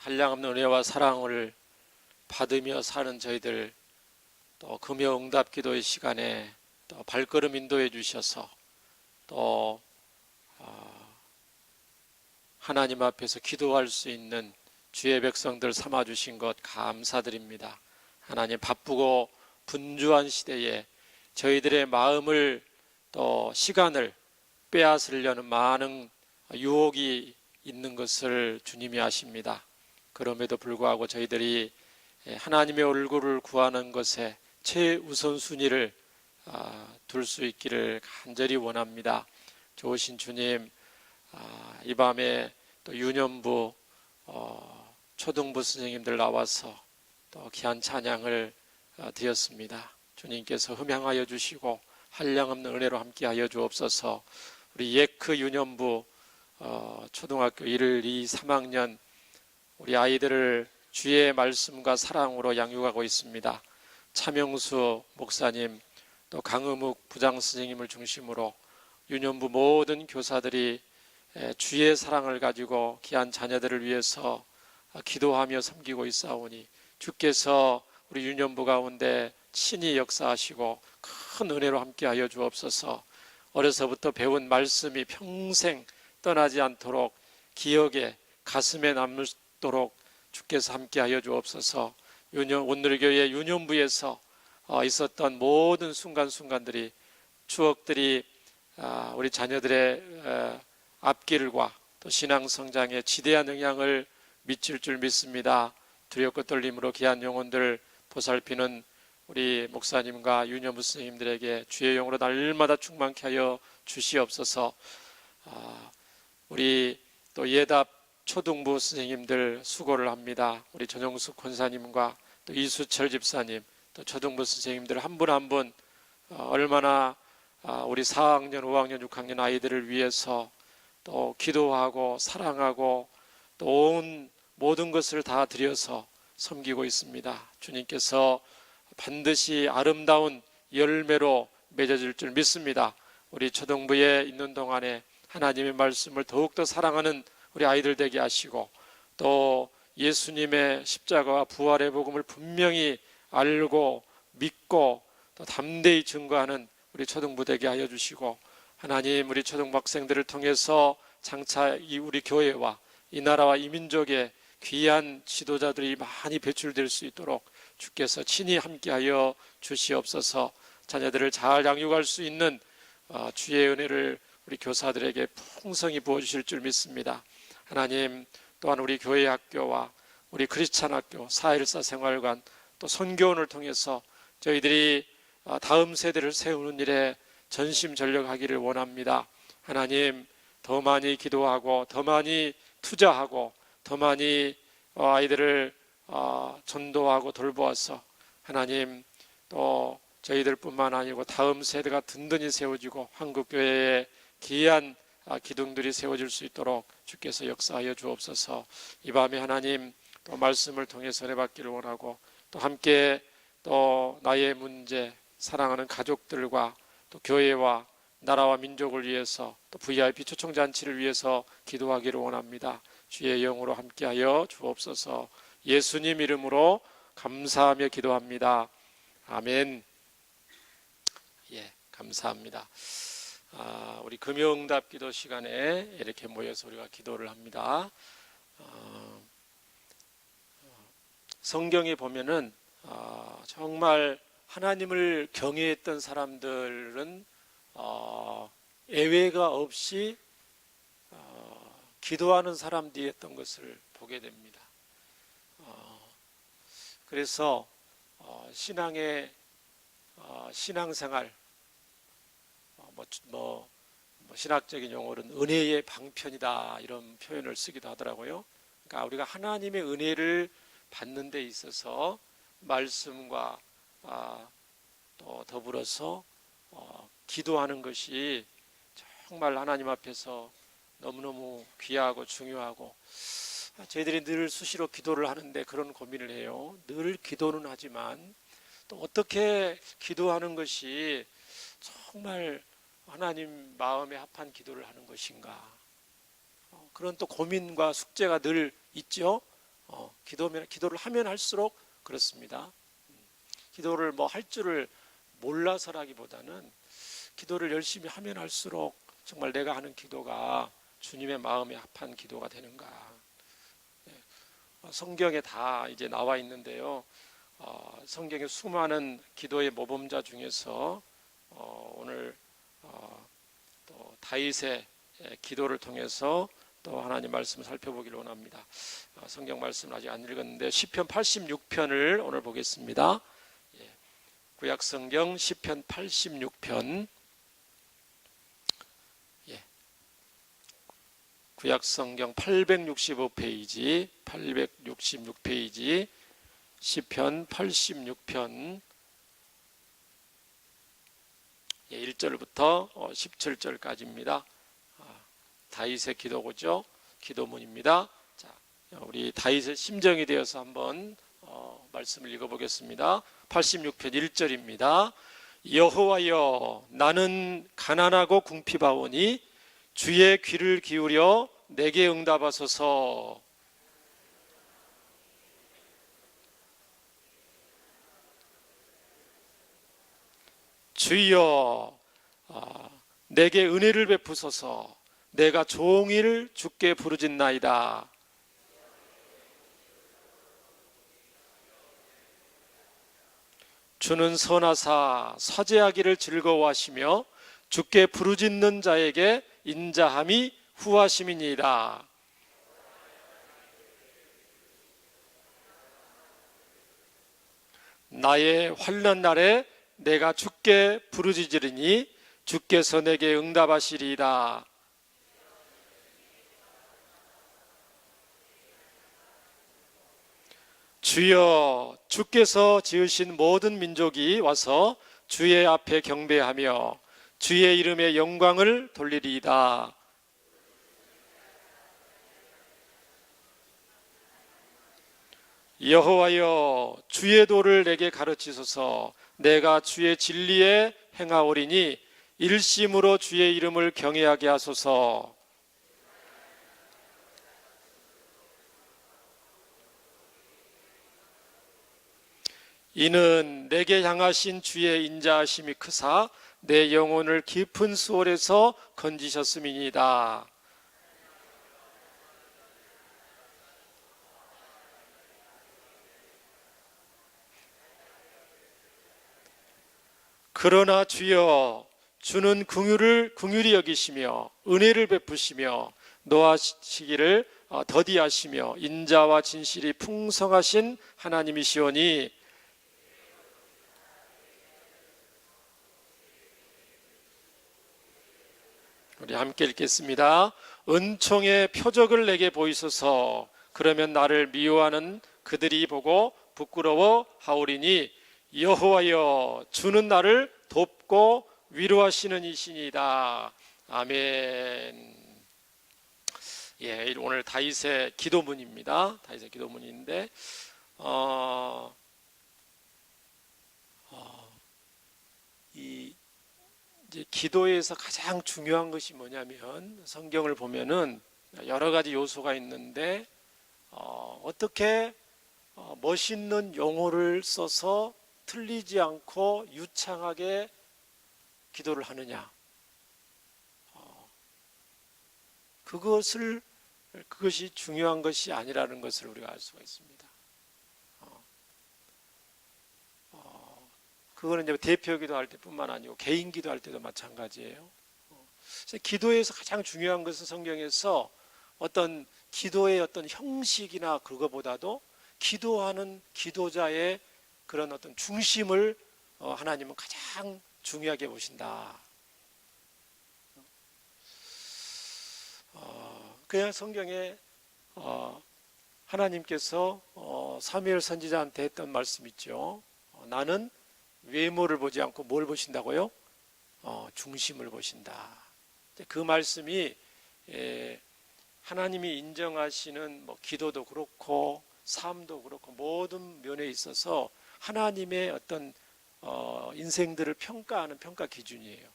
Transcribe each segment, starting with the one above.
한량없는 은혜와 사랑을 받으며 사는 저희들, 또 금요 응답 기도의 시간에 또 발걸음 인도해 주셔서 또 하나님 앞에서 기도할 수 있는 주의 백성들 삼아 주신 것 감사드립니다. 하나님, 바쁘고 분주한 시대에 저희들의 마음을 또 시간을 빼앗으려는 많은 유혹이 있는 것을 주님이 아십니다. 그럼에도 불구하고 저희들이 하나님의 얼굴을 구하는 것에 최우선순위를 둘 수 있기를 간절히 원합니다. 좋으신 주님, 이 밤에 또 유년부 초등부 선생님들 나와서 또 귀한 찬양을 드렸습니다. 주님께서 흠양하여 주시고 한량없는 은혜로 함께하여 주옵소서. 우리 예크 유년부 초등학교 1, 2, 3학년 우리 아이들을 주의 말씀과 사랑으로 양육하고 있습니다. 차명수 목사님, 또 강의묵 부장 선생님을 중심으로 유년부 모든 교사들이 주의 사랑을 가지고 귀한 자녀들을 위해서 기도하며 섬기고 있사오니 주께서 우리 유년부 가운데 친히 역사하시고 큰 은혜로 함께하여 주옵소서. 어려서부터 배운 말씀이 평생 떠나지 않도록 기억에 가슴에 남도록 주께서 함께하여 주옵소서. 온누리교회 유년부에서 있었던 모든 순간순간들이, 추억들이 우리 자녀들의 앞길과 또 신앙 성장에 지대한 영향을 미칠 줄 믿습니다. 두렵고 떨림으로 귀한 영혼들 보살피는 우리 목사님과 유년부 선생님들에게 주의 영으로 날마다 충만케 하여 주시옵소서. 우리 또 예답 초등부 선생님들 수고를 합니다. 우리 전용숙 권사님과 또 이수철 집사님, 또 초등부 선생님들 한 분 한 분 얼마나 우리 4학년, 5학년, 6학년 아이들을 위해서 또 기도하고 사랑하고 또 온 모든 것을 다 드려서 섬기고 있습니다. 주님께서 반드시 아름다운 열매로 맺어질 줄 믿습니다. 우리 초등부에 있는 동안에 하나님의 말씀을 더욱더 사랑하는 우리 아이들 되게 하시고, 또 예수님의 십자가와 부활의 복음을 분명히 알고 믿고 또 담대히 증거하는 우리 초등부 되게 하여 주시고, 하나님, 우리 초등부 학생들을 통해서 장차 우리 교회와 이 나라와 이 민족의 귀한 지도자들이 많이 배출될 수 있도록 주께서 친히 함께하여 주시옵소서. 자녀들을 잘 양육할 수 있는 주의 은혜를 우리 교사들에게 풍성히 부어주실 줄 믿습니다. 하나님, 또한 우리 교회 학교와 우리 크리스찬 학교, 4.14 생활관, 또 선교원을 통해서 저희들이 다음 세대를 세우는 일에 전심전력하기를 원합니다. 하나님, 더 많이 기도하고 더 많이 투자하고 더 많이 아이들을 전도하고 돌보아서 하나님, 또 저희들뿐만 아니고 다음 세대가 든든히 세워지고 한국교회의 귀한 기둥들이 세워질 수 있도록 주께서 역사하여 주옵소서. 이 밤에 하나님, 또 말씀을 통해서 은혜받기를 원하고, 또 함께 또 나의 문제, 사랑하는 가족들과 또 교회와 나라와 민족을 위해서, 또 VIP 초청잔치를 위해서 기도하기를 원합니다. 주의 영으로 함께하여 주옵소서. 예수님 이름으로 감사하며 기도합니다. 아멘. 감사합니다. 우리 금요응답 기도 시간에 이렇게 모여서 우리가 기도를 합니다. 성경에 보면은 정말 하나님을 경외했던 사람들은 예외가 없이 기도하는 사람들이었던 것을 보게 됩니다. 그래서 신앙생활, 신학적인 용어로는 은혜의 방편이다, 이런 표현을 쓰기도 하더라고요. 그러니까 우리가 하나님의 은혜를 받는 데 있어서 말씀과 또 더불어서 기도하는 것이 정말 하나님 앞에서 너무너무 귀하고 중요하고, 저희들이 늘 수시로 기도를 하는데 그런 고민을 해요. 늘 기도는 하지만 또 어떻게 기도하는 것이 정말 하나님 마음에 합한 기도를 하는 것인가, 그런 또 고민과 숙제가 늘 있죠. 기도를 하면 할수록 그렇습니다. 기도를 뭐 할 줄을 몰라서라기보다는 기도를 열심히 하면 할수록 정말 내가 하는 기도가 주님의 마음에 합한 기도가 되는가. 성경에 다 이제 나와 있는데요. 성경의 수많은 기도의 모범자 중에서 오늘 또 다윗의 기도를 통해서 또 하나님 말씀을 살펴보기를 원합니다. 성경 말씀을 아직 안 읽었는데 시편 86편을 오늘 보겠습니다. 구약성경 시편 86편, 구약성경 865페이지, 866페이지, 시편 86편 1절부터 17절까지입니다. 다윗의 기도고죠. 기도문입니다. 자, 우리 다윗의 심정이 되어서 한번 말씀을 읽어보겠습니다. 86편 1절입니다. 여호와여, 나는 가난하고 궁핍하오니 주의 귀를 기울여 내게 응답하소서. 주여, 내게 은혜를 베푸소서. 내가 종일 주께 부르짖나이다. 주는 선하사 사죄하기를 즐거워하시며 주께 부르짖는 자에게 인자함이 후하심이니이다. 나의 환난 날에 내가 주께 부르짖으리니 주께서 내게 응답하시리이다. 주여, 주께서 지으신 모든 민족이 와서 주의 앞에 경배하며 주의 이름의 영광을 돌리리이다. 여호와여, 주의 도를 내게 가르치소서. 내가 주의 진리에 행하오리니 일심으로 주의 이름을 경외하게 하소서. 이는 내게 향하신 주의 인자하심이 크사 내 영혼을 깊은 수월에서 건지셨음이니이다. 그러나 주여, 주는 긍휼히 여기시며 은혜를 베푸시며 노하시기를 더디하시며 인자와 진실이 풍성하신 하나님이시오니 우리 함께 읽겠습니다. 은총의 표적을 내게 보이소서. 그러면 나를 미워하는 그들이 보고 부끄러워 하오리니 여호와여, 주는 나를 돕고 위로하시는 이시니이다. 아멘. 오늘 다윗의 기도문입니다. 다윗의 기도문인데 이제 기도에서 가장 중요한 것이 뭐냐면 성경을 보면은 여러 가지 요소가 있는데 어떻게 멋있는 용어를 써서 틀리지 않고 유창하게 기도를 하느냐, 그것이 중요한 것이 아니라는 것을 우리가 알 수가 있습니다. 그거는 이제 대표 기도할 때뿐만 아니고 개인 기도할 때도 마찬가지예요. 그래서 기도에서 가장 중요한 것은 성경에서 어떤 기도의 어떤 형식이나 그거보다도 기도하는 기도자의 그런 어떤 중심을 하나님은 가장 중요하게 보신다. 그냥 성경에 하나님께서 사무엘 선지자한테 했던 말씀 있죠. 나는 외모를 보지 않고 뭘 보신다고요? 중심을 보신다. 그 말씀이 하나님이 인정하시는 기도도 그렇고 삶도 그렇고 모든 면에 있어서 하나님의 어떤 인생들을 평가하는 평가 기준이에요.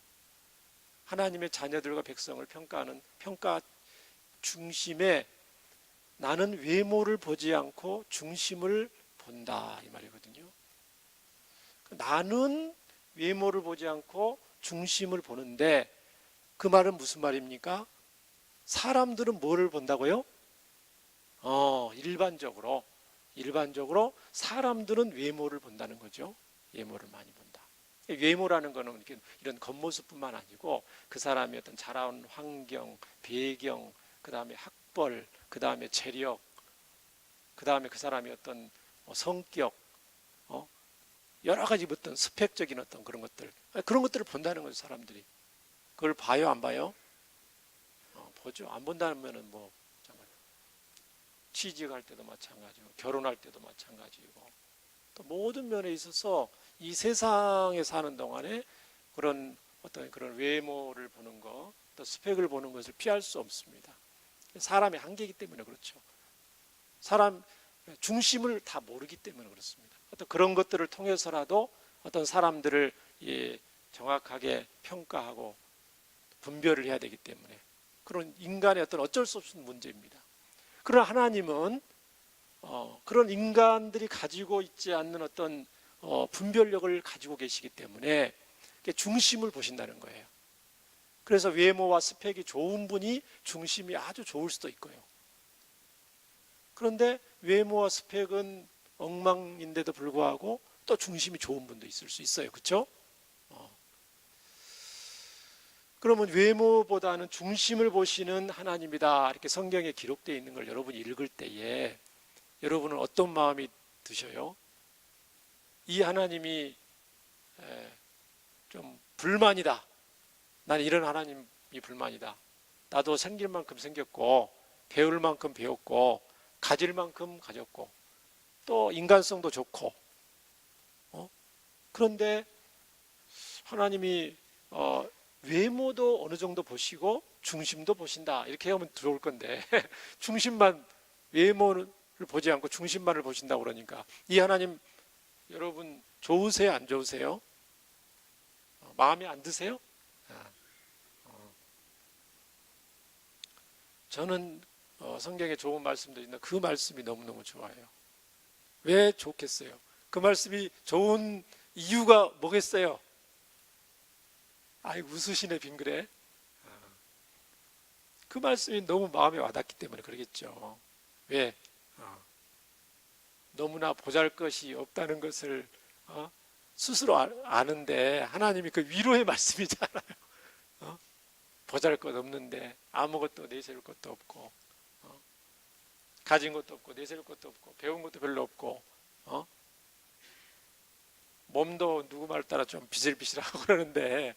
하나님의 자녀들과 백성을 평가하는 평가 중심에 나는 외모를 보지 않고 중심을 본다 이 말이거든요. 나는 외모를 보지 않고 중심을 보는데 그 말은 무슨 말입니까? 사람들은 뭐를 본다고요? 일반적으로 사람들은 외모를 본다는 거죠. 외모를 많이 본다. 외모라는 거는 이런 겉모습뿐만 아니고 그 사람의 어떤 자라온 환경, 배경, 그 다음에 학벌, 그 다음에 재력, 그 다음에 그 사람의 어떤 성격, 여러 가지 어떤 스펙적인 어떤 그런 것들을 본다는 거죠. 사람들이 그걸 봐요, 안 봐요? 보죠. 안 본다면은 뭐 취직할 때도 마찬가지고 결혼할 때도 마찬가지고 또 모든 면에 있어서 이 세상에 사는 동안에 그런 어떤 그런 외모를 보는 것, 또 스펙을 보는 것을 피할 수 없습니다. 사람의 한계이기 때문에 그렇죠. 사람 중심을 다 모르기 때문에 그렇습니다. 어떤 그런 것들을 통해서라도 어떤 사람들을 정확하게 평가하고 분별을 해야 되기 때문에 그런 인간의 어떤 어쩔 수 없는 문제입니다. 그러나 하나님은 그런 인간들이 가지고 있지 않는 어떤 분별력을 가지고 계시기 때문에 중심을 보신다는 거예요. 그래서 외모와 스펙이 좋은 분이 중심이 아주 좋을 수도 있고요. 그런데 외모와 스펙은 엉망인데도 불구하고 또 중심이 좋은 분도 있을 수 있어요. 그렇죠? 그러면 외모보다는 중심을 보시는 하나님이다 이렇게 성경에 기록되어 있는 걸 여러분이 읽을 때에 여러분은 어떤 마음이 드셔요? 이 하나님이 좀 불만이다. 난 이런 하나님이 불만이다. 나도 생길 만큼 생겼고 배울 만큼 배웠고 가질 만큼 가졌고 또 인간성도 좋고 그런데 하나님이 외모도 어느 정도 보시고 중심도 보신다 이렇게 하면 들어올 건데 중심만 외모를 보지 않고 중심만을 보신다고 그러니까 이 하나님 여러분 좋으세요? 안 좋으세요? 마음에 안 드세요? 저는 성경에 좋은 말씀도 있는데 그 말씀이 너무너무 좋아요. 왜 좋겠어요? 그 말씀이 좋은 이유가 뭐겠어요? 아이 웃으시네 빙그레. 그 말씀이 너무 마음에 와닿기 때문에 그러겠죠. 왜? 너무나 보잘것이 없다는 것을 스스로 아는데 하나님이 그 위로의 말씀이잖아요. 보잘것 없는데 아무것도 내세울 것도 없고 가진 것도 없고 내세울 것도 없고 배운 것도 별로 없고 몸도 누구 말 따라 좀 비실비실하고 그러는데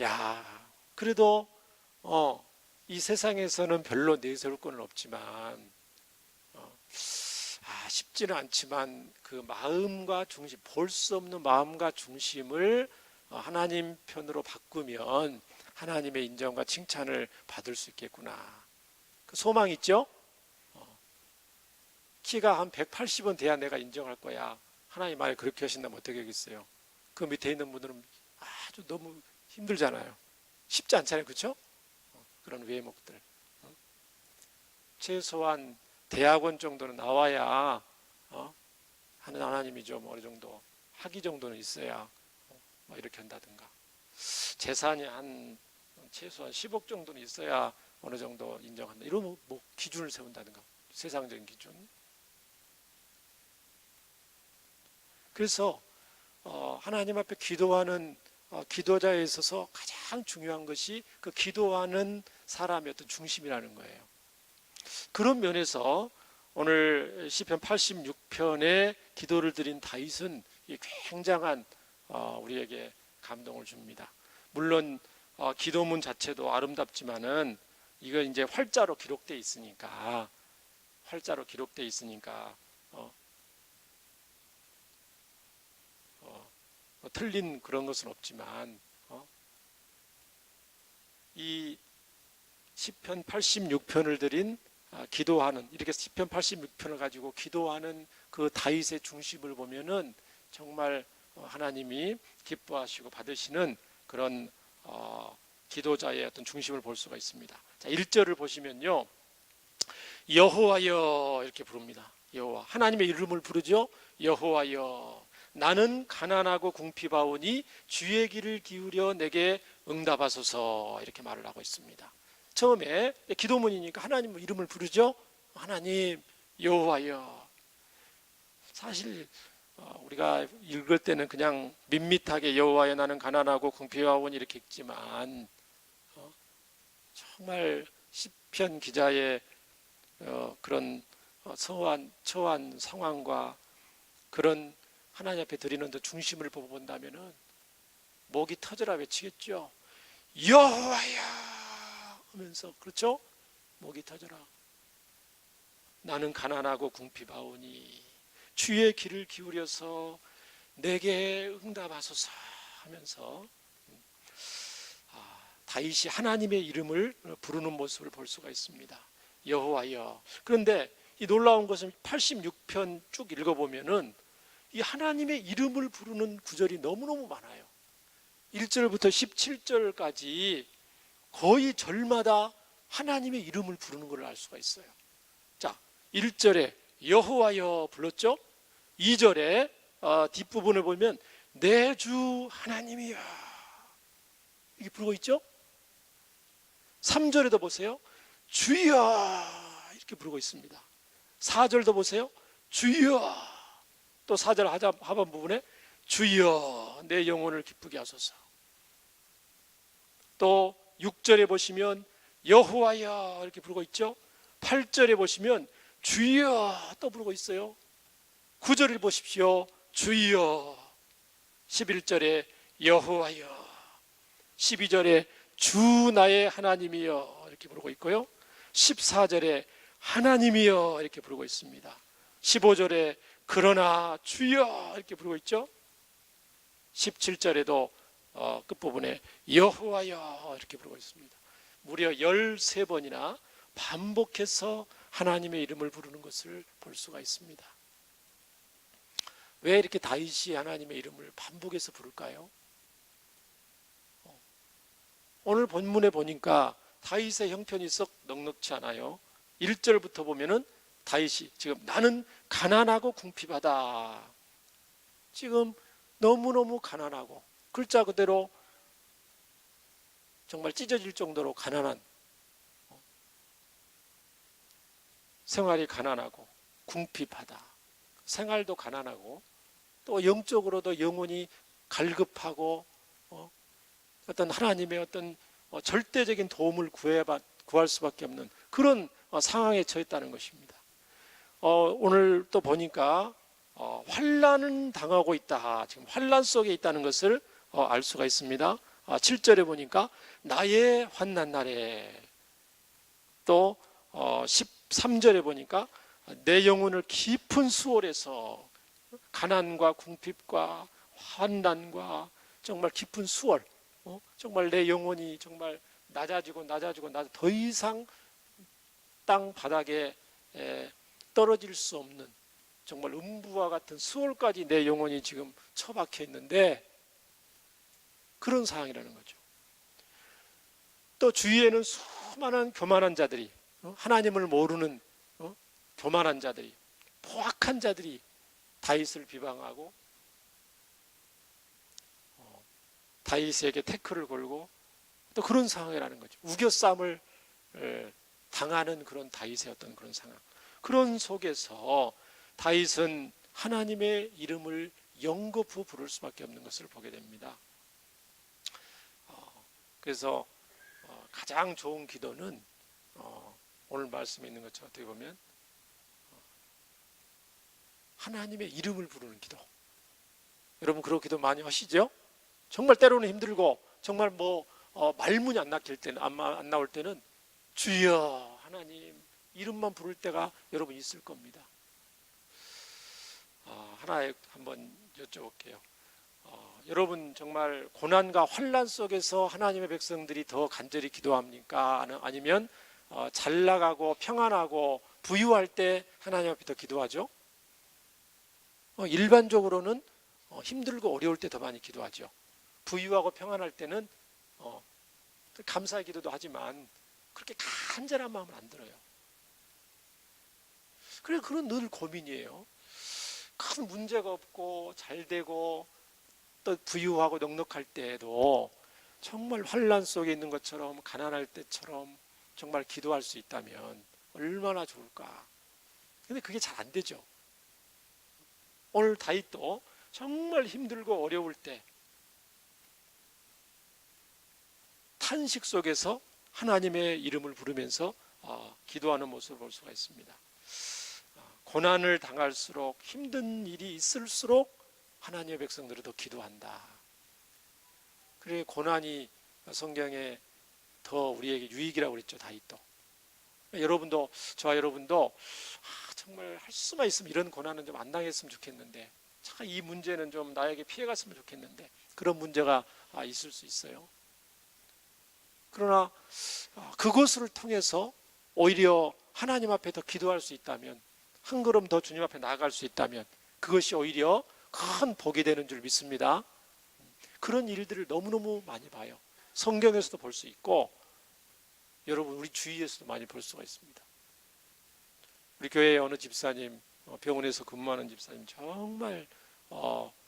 야 그래도 이 세상에서는 별로 내세울 건 없지만 쉽지는 않지만 그 마음과 중심 볼 수 없는 마음과 중심을 하나님 편으로 바꾸면 하나님의 인정과 칭찬을 받을 수 있겠구나. 그 소망 있죠? 키가 한 180은 돼야 내가 인정할 거야. 하나님 만약에 그렇게 하신다면 어떻게 하겠어요? 그 밑에 있는 분들은 아주 너무 힘들잖아요. 쉽지 않잖아요. 그렇죠? 그런 외목들. 최소한 대학원 정도는 나와야 하나님이 좀 어느 정도 학위 정도는 있어야 이렇게 한다든가 재산이 한 최소한 10억 정도는 있어야 어느 정도 인정한다. 이런 뭐 기준을 세운다든가 세상적인 기준. 그래서 하나님 앞에 기도하는 기도자에 있어서 가장 중요한 것이 그 기도하는 사람의 어떤 중심이라는 거예요. 그런 면에서 오늘 시편 86편에 기도를 드린 다윗은 굉장한 우리에게 감동을 줍니다. 물론 기도문 자체도 아름답지만은 이거 이제 활자로 기록되어 있으니까 틀린 그런 것은 없지만 이 시편 86편을 드린 기도하는 이렇게 시편 86편을 가지고 기도하는 그 다윗의 중심을 보면은 정말 하나님이 기뻐하시고 받으시는 그런 기도자의 어떤 중심을 볼 수가 있습니다. 자, 1절을 보시면요. 여호와여 이렇게 부릅니다. 여호와, 하나님의 이름을 부르죠. 여호와여, 나는 가난하고 궁핍하오니 주의 귀를 기울여 내게 응답하소서, 이렇게 말을 하고 있습니다. 처음에 기도문이니까 하나님 이름을 부르죠. 하나님 여호와여. 사실 우리가 읽을 때는 그냥 밋밋하게 여호와여 나는 가난하고 궁핍하오니 이렇게 읽지만 정말 시편 기자의 그런 처한 상황과 그런 하나님 앞에 드리는 그 중심을 보고 본다면은 목이 터져라 외치겠죠. 여호와여 하면서, 그렇죠? 목이 터져라. 나는 가난하고 궁핍하오니 주의 귀를 기울여서 내게 응답하소서 하면서 다윗이 하나님의 이름을 부르는 모습을 볼 수가 있습니다. 여호와여. 그런데 이 놀라운 것은 86편 쭉 읽어보면은 이 하나님의 이름을 부르는 구절이 너무너무 많아요. 1절부터 17절까지 거의 절마다 하나님의 이름을 부르는 걸 알 수가 있어요. 자, 1절에 여호와여 불렀죠. 2절에 뒷부분을 보면 내 주 하나님이여 이렇게 부르고 있죠. 3절에도 보세요. 주여 이렇게 부르고 있습니다. 4절도 보세요. 주여. 또 4절 하반부분에 주여 내 영혼을 기쁘게 하소서. 또 6절에 보시면 여호와여 이렇게 부르고 있죠. 8절에 보시면 주여 또 부르고 있어요. 9절을 보십시오. 주여. 11절에 여호와여. 12절에 주 나의 하나님이여 이렇게 부르고 있고요. 14절에 하나님이여 이렇게 부르고 있습니다. 15절에 그러나 주여 이렇게 부르고 있죠. 17절에도 끝부분에 여호와여 이렇게 부르고 있습니다. 무려 13번이나 반복해서 하나님의 이름을 부르는 것을 볼 수가 있습니다. 왜 이렇게 다윗이 하나님의 이름을 반복해서 부를까요? 오늘 본문에 보니까 다윗의 형편이 썩 넉넉지 않아요. 1절부터 보면은 다윗이 지금 나는 가난하고 궁핍하다. 지금 너무너무 가난하고 글자 그대로 정말 찢어질 정도로 가난한, 생활이 가난하고 궁핍하다. 생활도 가난하고 또 영적으로도 영혼이 갈급하고 어떤 하나님의 어떤 절대적인 도움을 구할 수밖에 없는 그런 상황에 처했다는 것입니다. 오늘 또 보니까 환난을 당하고 있다. 지금 환난 속에 있다는 것을 알 수가 있습니다. 7절에 보니까 나의 환난 날에, 또 13절에 보니까 내 영혼을 깊은 수월에서, 가난과 궁핍과 환난과 정말 깊은 수월, 정말 내 영혼이 정말 낮아지고 더 이상 땅 바닥에 떨어질 수 없는 정말 음부와 같은 수월까지 내 영혼이 지금 처박혀 있는데 그런 상황이라는 거죠. 또 주위에는 수많은 교만한 자들이, 하나님을 모르는 교만한 자들이, 포악한 자들이 다윗을 비방하고 다윗에게 태클을 걸고 또 그런 상황이라는 거죠. 우겨쌈을 당하는 그런 다윗의 어떤 그런 상황. 그런 속에서 다윗은 하나님의 이름을 연거푸 부를 수밖에 없는 것을 보게 됩니다. 그래서 가장 좋은 기도는 오늘 말씀에 있는 것처럼 어떻게 보면 하나님의 이름을 부르는 기도. 여러분 그런 기도 많이 하시죠? 정말 때로는 힘들고 정말 말문이 안 나올 때는 주여 하나님 이름만 부를 때가 여러분 있을 겁니다. 하나 한번 여쭤볼게요. 여러분 정말 고난과 환난 속에서 하나님의 백성들이 더 간절히 기도합니까? 아니면 잘 나가고 평안하고 부유할 때 하나님 앞에 더 기도하죠? 일반적으로는 힘들고 어려울 때 더 많이 기도하죠. 부유하고 평안할 때는 감사의 기도도 하지만 그렇게 간절한 마음은 안 들어요. 그래서 그런 늘 고민이에요. 큰 문제가 없고 잘 되고 또 부유하고 넉넉할 때에도 정말 환난 속에 있는 것처럼 가난할 때처럼 정말 기도할 수 있다면 얼마나 좋을까. 근데 그게 잘 안 되죠. 오늘 다윗도 정말 힘들고 어려울 때 탄식 속에서 하나님의 이름을 부르면서 기도하는 모습을 볼 수가 있습니다. 고난을 당할수록 힘든 일이 있을수록 하나님의 백성들은 더 기도한다. 그래 고난이 성경에 더 우리에게 유익이라고 그랬죠. 다윗도. 여러분도 저와 여러분도 정말 할 수만 있으면 이런 고난은 좀 안 당했으면 좋겠는데 참 이 문제는 좀 나에게 피해갔으면 좋겠는데 그런 문제가 있을 수 있어요. 그러나 그것을 통해서 오히려 하나님 앞에 더 기도할 수 있다면 한 걸음 더 주님 앞에 나아갈 수 있다면 그것이 오히려 큰 복이 되는 줄 믿습니다. 그런 일들을 너무너무 많이 봐요. 성경에서도 볼 수 있고 여러분 우리 주위에서도 많이 볼 수가 있습니다. 우리 교회의 어느 집사님, 병원에서 근무하는 집사님 정말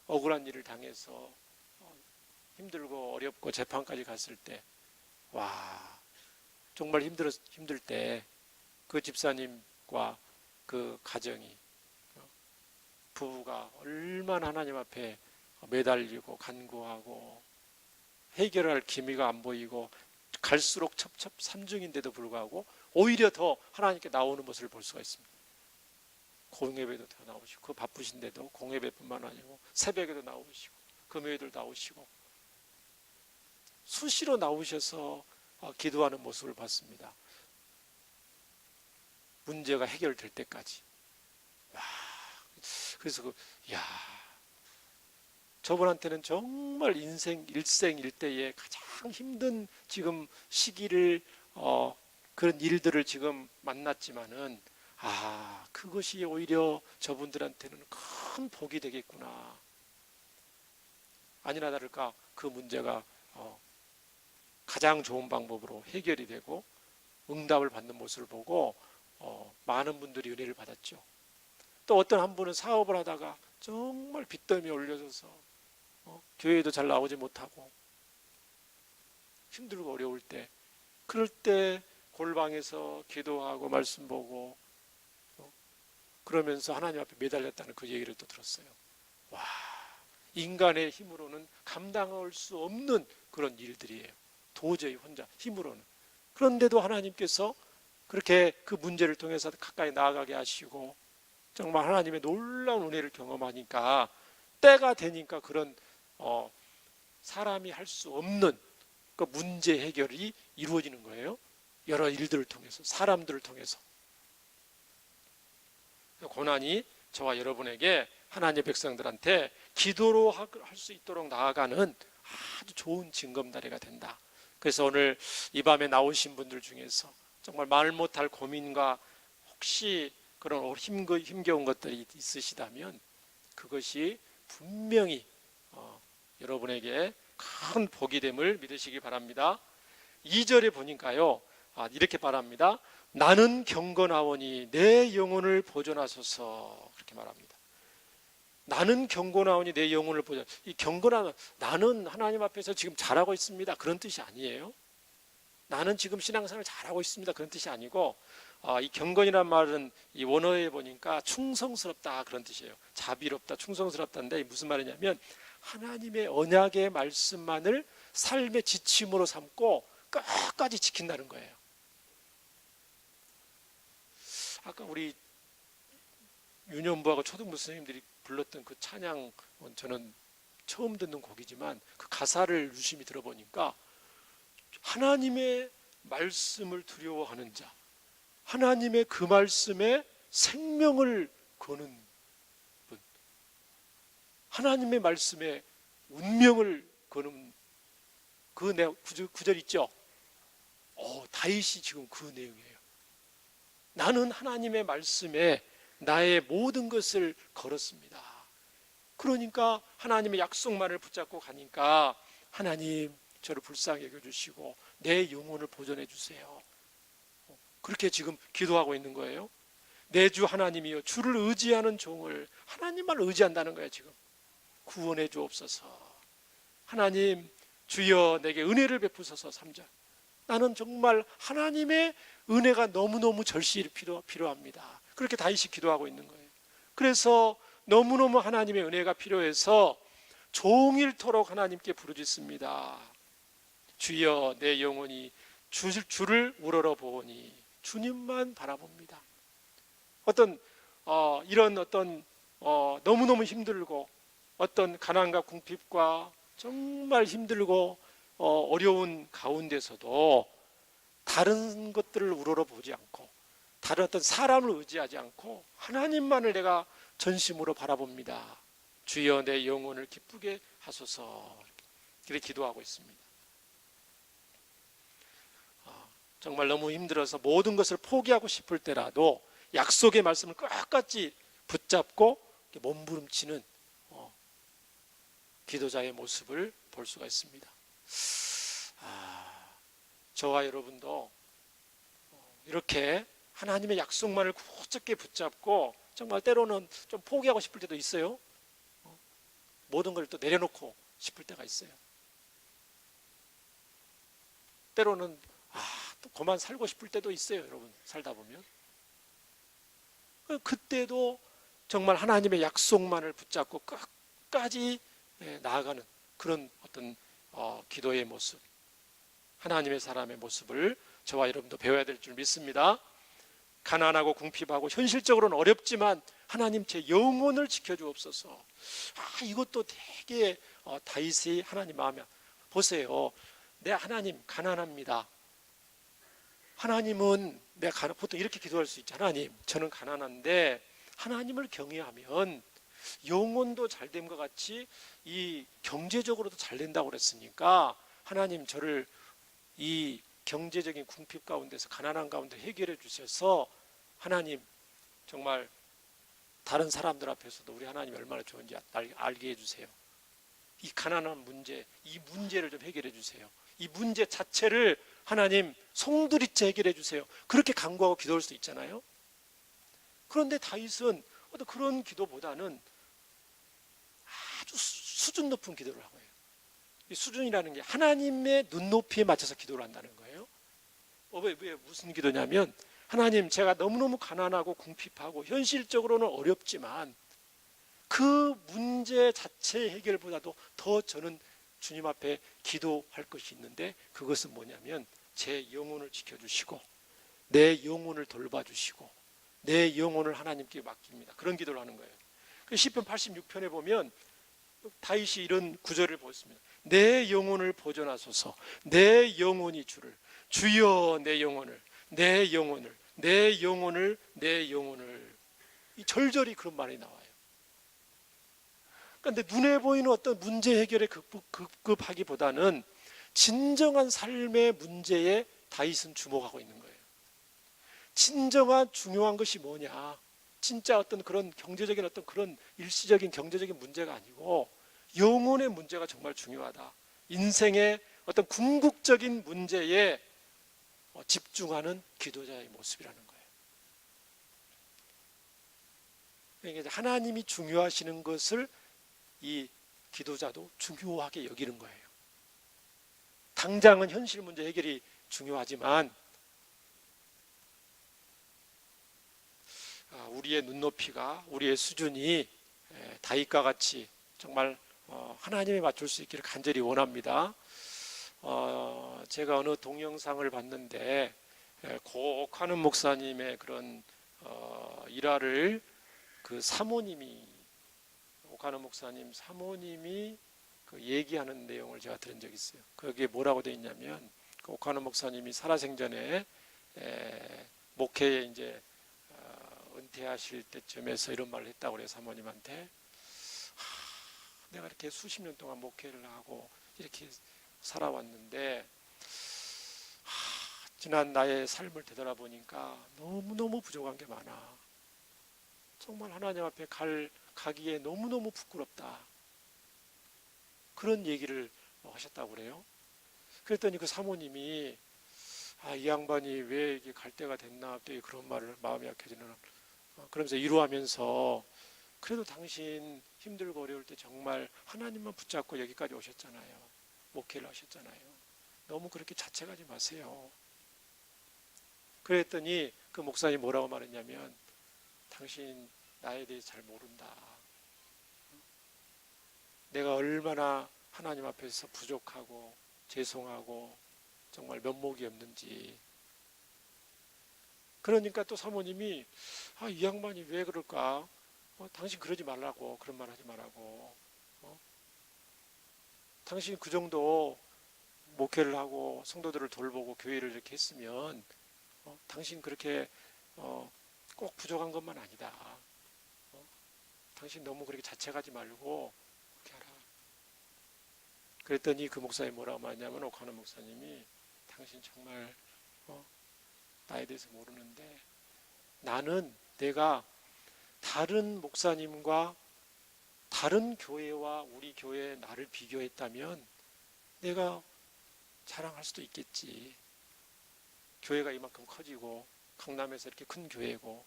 억울한 일을 당해서 힘들고 어렵고 재판까지 갔을 때 정말 힘들 때 그 집사님과 그 가정이 부부가 얼마나 하나님 앞에 매달리고 간구하고 해결할 기미가 안 보이고 갈수록 첩첩산중인데도 불구하고 오히려 더 하나님께 나오는 모습을 볼 수가 있습니다. 공예배도 더 나오시고 그 바쁘신데도 공예배뿐만 아니고 새벽에도 나오시고 금요일도 나오시고 수시로 나오셔서 기도하는 모습을 봤습니다. 문제가 해결될 때까지. 그래서 저분한테는 정말 인생 일생일대의 가장 힘든 지금 시기를 그런 일들을 지금 만났지만은 그것이 오히려 저분들한테는 큰 복이 되겠구나. 아니나 다를까 그 문제가 가장 좋은 방법으로 해결이 되고 응답을 받는 모습을 보고 많은 분들이 은혜를 받았죠. 또 어떤 한 분은 사업을 하다가 정말 빚더미에 올려져서 교회에도 잘 나오지 못하고 힘들고 어려울 때 그럴 때 골방에서 기도하고 말씀 보고 그러면서 하나님 앞에 매달렸다는 그 얘기를 또 들었어요. 인간의 힘으로는 감당할 수 없는 그런 일들이에요. 도저히 혼자 힘으로는. 그런데도 하나님께서 그렇게 그 문제를 통해서 가까이 나아가게 하시고 정말 하나님의 놀라운 은혜를 경험하니까 때가 되니까 그런 사람이 할 수 없는 그 문제 해결이 이루어지는 거예요. 여러 일들을 통해서 사람들을 통해서. 고난이 저와 여러분에게 하나님의 백성들한테 기도로 할 수 있도록 나아가는 아주 좋은 징검다리가 된다. 그래서 오늘 이 밤에 나오신 분들 중에서 정말 말 못할 고민과 혹시 그런 힘겨운 것들이 있으시다면 그것이 분명히 여러분에게 큰 복이 됨을 믿으시기 바랍니다. 2절에 보니까요 이렇게 말합니다. 나는 경건하오니 내 영혼을 보존하소서. 그렇게 말합니다. 나는 경건하오니 내 영혼을 보존. 이 경건하면 나는 하나님 앞에서 지금 잘하고 있습니다 그런 뜻이 아니에요. 나는 지금 신앙생활을 잘하고 있습니다 그런 뜻이 아니고 이 경건이란 말은 이 원어에 보니까 충성스럽다 그런 뜻이에요. 자비롭다 충성스럽다인데 무슨 말이냐면 하나님의 언약의 말씀만을 삶의 지침으로 삼고 끝까지 지킨다는 거예요. 아까 우리 유년부하고 초등부 선생님들이 불렀던 그 찬양 저는 처음 듣는 곡이지만 그 가사를 유심히 들어보니까 하나님의 말씀을 두려워하는 자, 하나님의 그 말씀에 생명을 거는 분, 하나님의 말씀에 운명을 거는 그 구절 있죠. 다윗이 지금 그 내용이에요. 나는 하나님의 말씀에 나의 모든 것을 걸었습니다. 그러니까 하나님의 약속만을 붙잡고 가니까 하나님 저를 불쌍히 여겨주시고 내 영혼을 보존해 주세요. 그렇게 지금 기도하고 있는 거예요. 내 주 하나님이여 주를 의지하는 종을 하나님만 의지한다는 거예요. 지금 구원해 주옵소서. 하나님 주여 내게 은혜를 베푸소서. 3절 나는 정말 하나님의 은혜가 너무너무 절실히 필요합니다. 그렇게 다윗이 기도하고 있는 거예요. 그래서 너무너무 하나님의 은혜가 필요해서 종일토록 하나님께 부르짖습니다. 주여 내 영혼이 주를 우러러 보오니 주님만 바라봅니다. 이런 너무너무 힘들고 어떤 가난과 궁핍과 정말 힘들고 어려운 가운데서도 다른 것들을 우러러보지 않고 다른 어떤 사람을 의지하지 않고 하나님만을 내가 전심으로 바라봅니다. 주여 내 영혼을 기쁘게 하소서. 이렇게 기도하고 있습니다. 정말 너무 힘들어서 모든 것을 포기하고 싶을 때라도 약속의 말씀을 끝까지 붙잡고 몸부림치는 기도자의 모습을 볼 수가 있습니다. 저와 여러분도 이렇게 하나님의 약속만을 굳게 붙잡고 정말 때로는 좀 포기하고 싶을 때도 있어요. 모든 걸 또 내려놓고 싶을 때가 있어요. 때로는 또 그만 살고 싶을 때도 있어요. 여러분 살다 보면 그때도 정말 하나님의 약속만을 붙잡고 끝까지 나아가는 그런 어떤 기도의 모습, 하나님의 사람의 모습을 저와 여러분도 배워야 될 줄 믿습니다. 가난하고 궁핍하고 현실적으로는 어렵지만 하나님 제 영혼을 지켜주옵소서. 이것도 되게 다윗이 하나님 마음에 보세요. 내 하나님 가난합니다. 하나님은 보통 이렇게 기도할 수 있죠. 하나님 저는 가난한데 하나님을 경외하면 영혼도 잘됨 것 같이 이 경제적으로도 잘 된다고 그랬으니까 하나님 저를 이 경제적인 궁핍 가운데서 가난한 가운데 해결해 주셔서 하나님 정말 다른 사람들 앞에서도 우리 하나님이 얼마나 좋은지 알게 해주세요. 이 가난한 문제, 이 문제를 좀 해결해 주세요. 이 문제 자체를 하나님 송두리째 해결해 주세요. 그렇게 간구하고 기도할 수 있잖아요. 그런데 다윗은 어떤 그런 기도보다는 아주 수준 높은 기도를 하고 해요. 이 수준이라는 게 하나님의 눈높이에 맞춰서 기도를 한다는 거예요. 왜 무슨 기도냐면 하나님 제가 너무너무 가난하고 궁핍하고 현실적으로는 어렵지만 그 문제 자체 해결보다도 더 저는 주님 앞에 기도할 것이 있는데 그것은 뭐냐면 제 영혼을 지켜주시고 내 영혼을 돌봐주시고 내 영혼을 하나님께 맡깁니다. 그런 기도를 하는 거예요. 시편 86편에 보면 다윗이 이런 구절을 보았습니다. 내 영혼을 보존하소서. 내 영혼이 주를 주여 내 영혼을 내 영혼을 내 영혼을 내 영혼을 이 절절히 그런 말이 나와요. 그런데 눈에 보이는 어떤 문제 해결에 급급하기보다는 진정한 삶의 문제에 다윗은 주목하고 있는 거예요. 진정한 중요한 것이 뭐냐? 진짜 어떤 그런 경제적인 어떤 그런 일시적인 경제적인 문제가 아니고 영혼의 문제가 정말 중요하다. 인생의 어떤 궁극적인 문제에 집중하는 기도자의 모습이라는 거예요. 그러니까 하나님이 중요하시는 것을 이 기도자도 중요하게 여기는 거예요. 당장은 현실 문제 해결이 중요하지만 우리의 눈높이가 우리의 수준이 다윗과 같이 정말 하나님에 맞출 수 있기를 간절히 원합니다. 제가 어느 동영상을 봤는데 고옥하는 목사님의 그런 일화를 그 사모님이 옥하는 목사님 사모님이 그 얘기하는 내용을 제가 들은 적이 있어요. 거기에 뭐라고 되어 있냐면 그 옥하는 목사님이 살아생전에 목회에 이제 은퇴하실 때쯤에서 이런 말을 했다고 그래요. 사모님한테 내가 이렇게 수십 년 동안 목회를 하고 이렇게 살아왔는데 지난 나의 삶을 되돌아보니까 너무너무 부족한 게 많아. 정말 하나님 앞에 가기에 너무너무 부끄럽다. 그런 얘기를 하셨다고 그래요. 그랬더니 그 사모님이 이 양반이 왜 이게 갈 때가 됐나 또 그런 말을 마음이 약해지는 그러면서 위로하면서 그래도 당신 힘들고 어려울 때 정말 하나님만 붙잡고 여기까지 오셨잖아요. 목회를 하셨잖아요. 너무 그렇게 자책하지 마세요. 그랬더니 그 목사님이 뭐라고 말했냐면, 당신 나에 대해서 잘 모른다. 내가 얼마나 하나님 앞에서 부족하고 죄송하고 정말 면목이 없는지. 그러니까 또 사모님이 이 양반이 왜 그럴까? 당신 그러지 말라고, 그런 말 하지 말라고. 당신 그 정도 목회를 하고 성도들을 돌보고 교회를 이렇게 했으면 당신 그렇게 꼭 부족한 것만 아니다. 당신 너무 그렇게 자책하지 말고 그렇게 하라. 그랬더니 그 목사님이 뭐라고 말했냐면, 오카노 목사님이 당신 정말 나에 대해서 모르는데, 나는 내가 다른 목사님과 다른 교회와 우리 교회의 나를 비교했다면 내가 자랑할 수도 있겠지. 교회가 이만큼 커지고 강남에서 이렇게 큰 교회고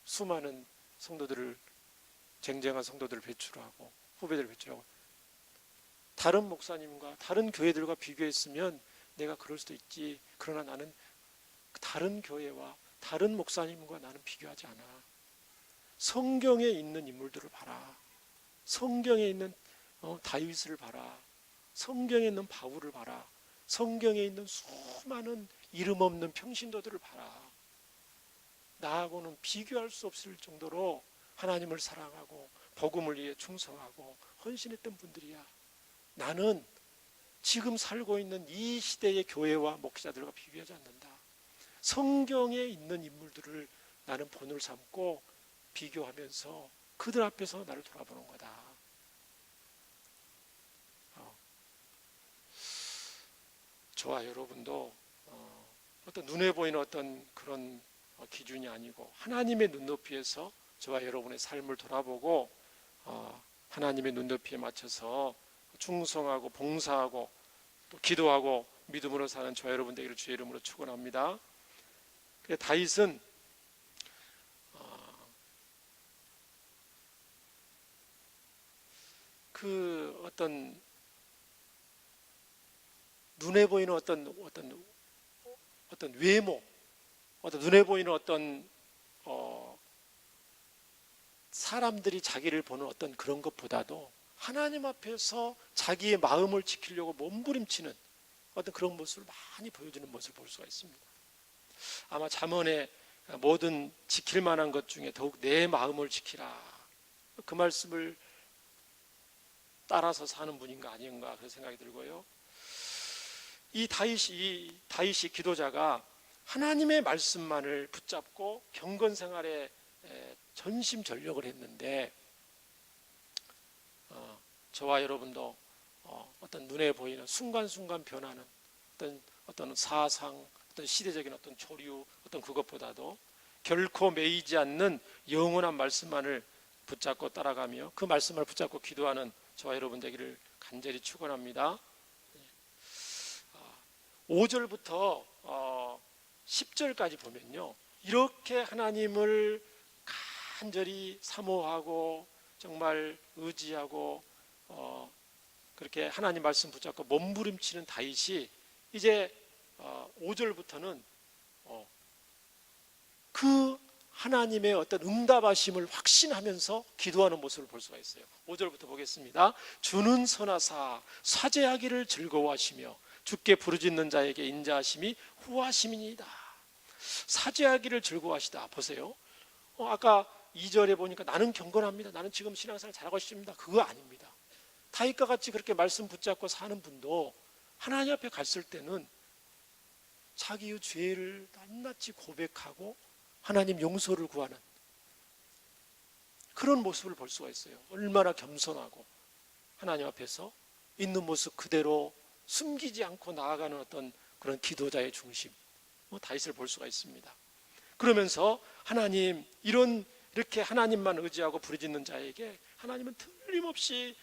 수많은 성도들을, 쟁쟁한 성도들을 배출하고 후배들을 배출하고, 다른 목사님과 다른 교회들과 비교했으면 내가 그럴 수도 있지. 그러나 나는 다른 교회와 다른 목사님과 나는 비교하지 않아. 성경에 있는 인물들을 봐라. 성경에 있는 다윗을 봐라. 성경에 있는 바울을 봐라. 성경에 있는 수많은 이름 없는 평신도들을 봐라. 나하고는 비교할 수 없을 정도로 하나님을 사랑하고 복음을 위해 충성하고 헌신했던 분들이야. 나는 지금 살고 있는 이 시대의 교회와 목회자들과 비교하지 않는다. 성경에 있는 인물들을 나는 본을 삼고 비교하면서 그들 앞에서 나를 돌아보는 거다. 저와 여러분도 어떤 눈에 보이는 어떤 그런 기준이 아니고 하나님의 눈높이에서 저와 여러분의 삶을 돌아보고 하나님의 눈높이에 맞춰서 충성하고 봉사하고 또 기도하고 믿음으로 사는 저와 여러분 되기를 주의 이름으로 축원합니다. 다윗은 그 어떤 눈에 보이는 어떤 외모, 눈에 보이는 어떤 사람들이 자기를 보는 어떤 그런 것보다도 하나님 앞에서 자기의 마음을 지키려고 몸부림치는 어떤 그런 모습을 많이 보여주는 모습을 볼 수가 있습니다. 아마 잠언에 모든 지킬 만한 것 중에 더욱 내 마음을 지키라, 그 말씀을 따라서 사는 분인가 아닌가 그런 생각이 들고요. 이 다윗이 기도자가 하나님의 말씀만을 붙잡고 경건 생활에 전심전력을 했는데, 저와 여러분도 어떤 눈에 보이는 순간순간 변하는 어떤 사상, 어떤 시대적인 어떤潮流, 어떤 그것보다도 결코 매이지 않는 영원한 말씀만을 붙잡고 따라가며 그 말씀을 붙잡고 기도하는 저와 여러분 되기를 간절히 축원합니다. 5절부터 10절까지 보면요, 이렇게 하나님을 간절히 사모하고 정말 의지하고 그렇게 하나님 말씀 붙잡고 몸부림치는 다윗이 이제 5절부터는 그 하나님의 어떤 응답하심을 확신하면서 기도하는 모습을 볼 수가 있어요. 5절부터 보겠습니다. 주는 선하사 사죄하기를 즐거워하시며 주께 부르짖는 자에게 인자하심이 후하심이니이다. 사죄하기를 즐거워하시다. 보세요. 아까 2절에 보니까 나는 경건합니다, 나는 지금 신앙생활 잘하고 있습니다, 그거 아닙니다. 다윗과 같이 그렇게 말씀 붙잡고 사는 분도 하나님 앞에 갔을 때는 자기의 죄를 낱낱이 고백하고 하나님 용서를 구하는 그런 모습을 볼 수가 있어요. 얼마나 겸손하고 하나님 앞에서 있는 모습 그대로 숨기지 않고 나아가는 어떤 그런 기도자의 중심, 다윗을 볼 수가 있습니다. 그러면서 하나님, 이렇게 하나님만 의지하고 부르짖는 자에게 하나님은 틀림없이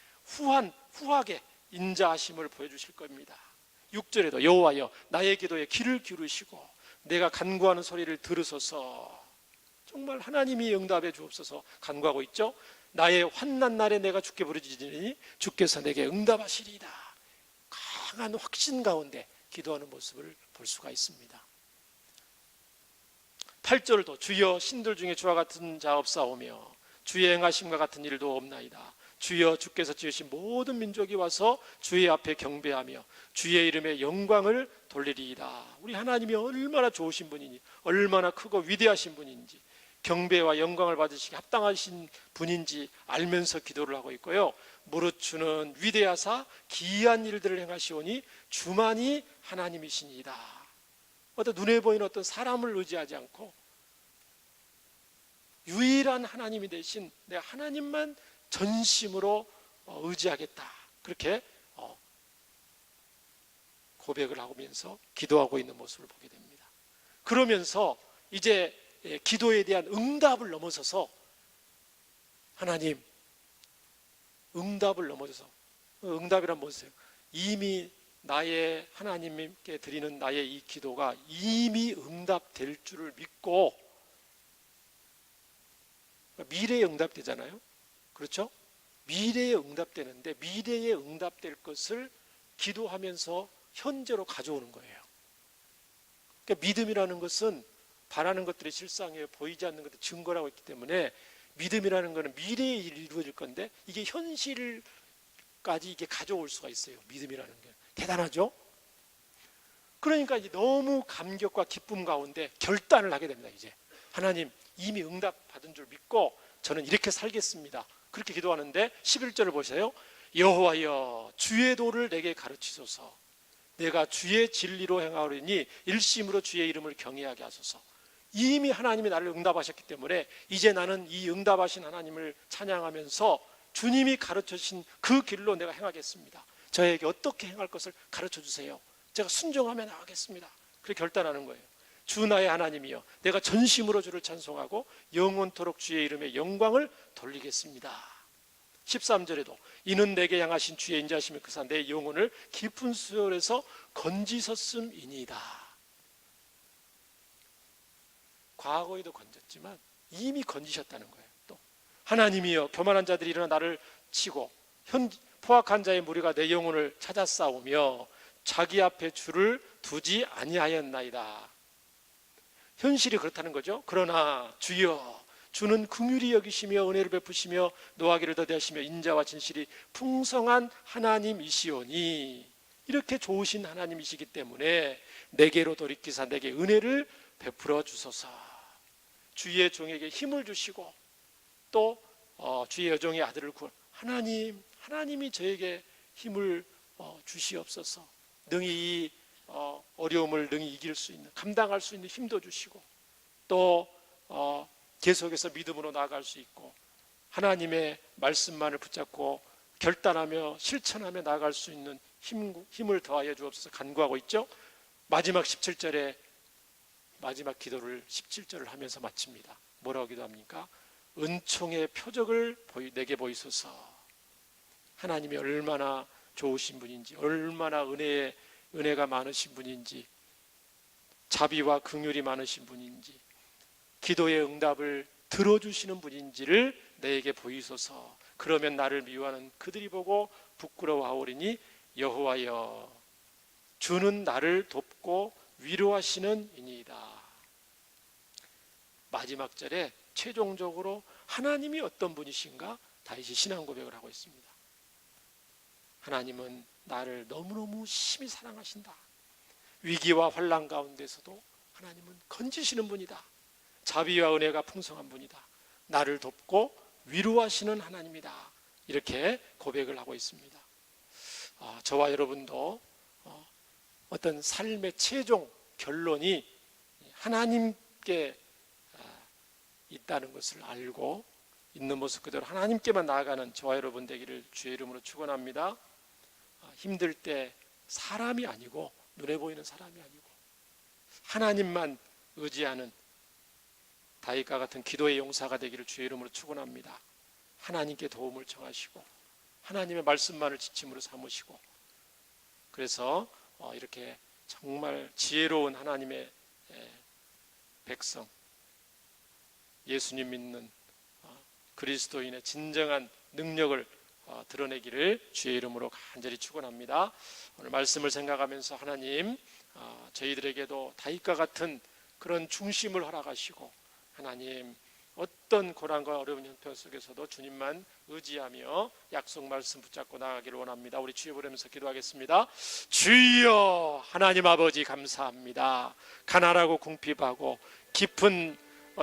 후하게 인자하심을 보여주실 겁니다. 6절에도 여호와여 나의 기도에 귀를 기울이시고 내가 간구하는 소리를 들으소서. 정말 하나님이 응답해 주옵소서 간구하고 있죠. 나의 환난 날에 내가 주께 부르짖으니 주께서 내게 응답하시리이다. 강한 확신 가운데 기도하는 모습을 볼 수가 있습니다. 8절도 주여 신들 중에 주와 같은 자 없사오며 주의 행하심과 같은 일도 없나이다. 주여 주께서 지으신 모든 민족이 와서 주의 앞에 경배하며 주의 이름에 영광을 돌리리이다. 우리 하나님이 얼마나 좋으신 분이니, 얼마나 크고 위대하신 분인지, 경배와 영광을 받으시기 합당하신 분인지 알면서 기도를 하고 있고요. 무릇 주는 위대하사 기이한 일들을 행하시오니 주만이 하나님이시니이다. 어떤 눈에 보이는 어떤 사람을 의지하지 않고 유일한 하나님이 되신 내 하나님만 전심으로 의지하겠다. 그렇게 고백을 하면서 기도하고 있는 모습을 보게 됩니다. 그러면서 이제 기도에 대한 응답을 넘어서서 하나님, 응답을 넘어서서, 응답이란 무엇이에요? 이미 나의 하나님께 드리는 나의 이 기도가 이미 응답될 줄을 믿고, 미래에 응답되잖아요. 그렇죠? 미래에 응답되는데 미래에 응답될 것을 기도하면서 현재로 가져오는 거예요. 그러니까 믿음이라는 것은 바라는 것들이 실상에 보이지 않는 것들 증거라고 있기 때문에 믿음이라는 것은 미래에 이루어질 건데 이게 현실까지 이게 가져올 수가 있어요. 믿음이라는 게 대단하죠. 그러니까 이제 너무 감격과 기쁨 가운데 결단을 하게 됩니다. 이제 하나님 이미 응답 받은 줄 믿고 저는 이렇게 살겠습니다. 그렇게 기도하는데 11절을 보세요. 여호와여 주의 도를 내게 가르치소서. 내가 주의 진리로 행하오리니 일심으로 주의 이름을 경외하게 하소서. 이미 하나님이 나를 응답하셨기 때문에 이제 나는 이 응답하신 하나님을 찬양하면서 주님이 가르쳐주신 그 길로 내가 행하겠습니다. 저에게 어떻게 행할 것을 가르쳐 주세요. 제가 순종하며 나가겠습니다. 그렇게 결단하는 거예요. 주 나의 하나님이여 내가 전심으로 주를 찬송하고 영원토록 주의 이름에 영광을 돌리겠습니다. 13절에도 이는 내게 향하신 주의 인자하심이 크사 내 영혼을 깊은 수월에서 건지셨음이니이다. 과거에도 건졌지만 이미 건지셨다는 거예요. 또 하나님이여 교만한 자들이 일어나 나를 치고 포악한 자의 무리가 내 영혼을 찾아 싸우며 자기 앞에 주를 두지 아니하였나이다. 현실이 그렇다는 거죠. 그러나 주여 주는 긍휼히 여기시며 은혜를 베푸시며 노하기를 더디하시며 인자와 진실이 풍성한 하나님이시오니 이렇게 좋으신 하나님이시기 때문에 내게로 돌이키사 내게 은혜를 베풀어 주소서. 주의 종에게 힘을 주시고 또 주의 여종의 아들을 하나님이 저에게 힘을 주시옵소서. 능히 이 어려움을 능히 이길 수 있는 감당할 수 있는 힘도 주시고 또 계속해서 믿음으로 나아갈 수 있고 하나님의 말씀만을 붙잡고 결단하며 실천하며 나아갈 수 있는 힘을 더하여 주옵소서 간구하고 있죠. 마지막 17절에 마지막 기도를 17절을 하면서 마칩니다. 뭐라고 기도합니까? 은총의 표적을 내게 보이소서. 하나님이 얼마나 좋으신 분인지 얼마나 은혜가 많으신 분인지 자비와 긍휼이 많으신 분인지 기도의 응답을 들어주시는 분인지를 내게 보이소서. 그러면 나를 미워하는 그들이 보고 부끄러워하오리니 여호와여 주는 나를 돕고 위로하시는 이니이다. 마지막 절에 최종적으로 하나님이 어떤 분이신가 다윗이 신앙 고백을 하고 있습니다. 하나님은 나를 너무너무 심히 사랑하신다. 위기와 환난 가운데서도 하나님은 건지시는 분이다. 자비와 은혜가 풍성한 분이다. 나를 돕고 위로하시는 하나님이다. 이렇게 고백을 하고 있습니다. 저와 여러분도 어떤 삶의 최종 결론이 하나님께 있다는 것을 알고 있는 모습 그대로 하나님께만 나아가는 저와 여러분 되기를 주의 이름으로 축원합니다. 힘들 때 사람이 아니고 눈에 보이는 사람이 아니고 하나님만 의지하는 다윗과 같은 기도의 용사가 되기를 주의 이름으로 축원합니다. 하나님께 도움을 청하시고 하나님의 말씀만을 지침으로 삼으시고 그래서 이렇게 정말 지혜로운 하나님의 백성 예수님 믿는 그리스도인의 진정한 능력을 드러내기를 주의 이름으로 간절히 축원합니다. 오늘 말씀을 생각하면서 하나님 저희들에게도 다윗과 같은 그런 중심을 허락하시고 하나님 어떤 고난과 어려운 형편 속에서도 주님만 의지하며 약속 말씀 붙잡고 나가기를 원합니다. 우리 주여 부르면서 기도하겠습니다. 주여 하나님 아버지 감사합니다. 가난하고 궁핍하고 깊은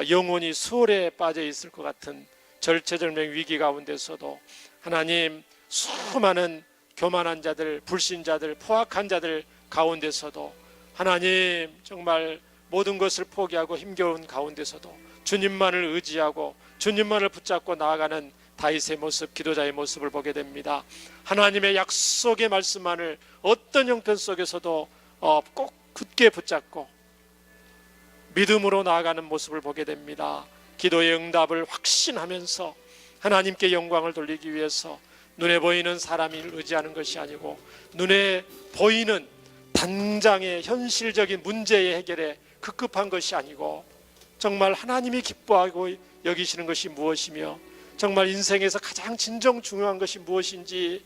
영혼이 수월에 빠져 있을 것 같은 절체절명 위기 가운데서도 하나님 수많은 교만한 자들, 불신자들, 포악한 자들 가운데서도 하나님 정말 모든 것을 포기하고 힘겨운 가운데서도 주님만을 의지하고 주님만을 붙잡고 나아가는 다윗의 모습, 기도자의 모습을 보게 됩니다. 하나님의 약속의 말씀만을 어떤 형편 속에서도 꼭 굳게 붙잡고 믿음으로 나아가는 모습을 보게 됩니다. 기도의 응답을 확신하면서 하나님께 영광을 돌리기 위해서 눈에 보이는 사람을 의지하는 것이 아니고 눈에 보이는 당장의 현실적인 문제의 해결에 급급한 것이 아니고 정말 하나님이 기뻐하고 여기시는 것이 무엇이며 정말 인생에서 가장 진정 중요한 것이 무엇인지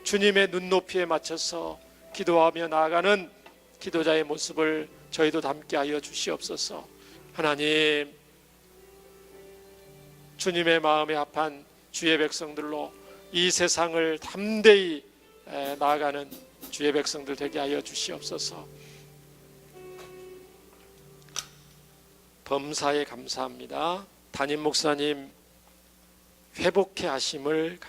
주님의 눈높이에 맞춰서 기도하며 나아가는 기도자의 모습을 저희도 닮게 하여 주시옵소서. 하나님 주님의 마음에 합한 주의 백성들로 이 세상을 담대히 나아가는 주의 백성들 되게 하여 주시옵소서. 범사에 감사합니다. 담임 목사님 회복해 하심을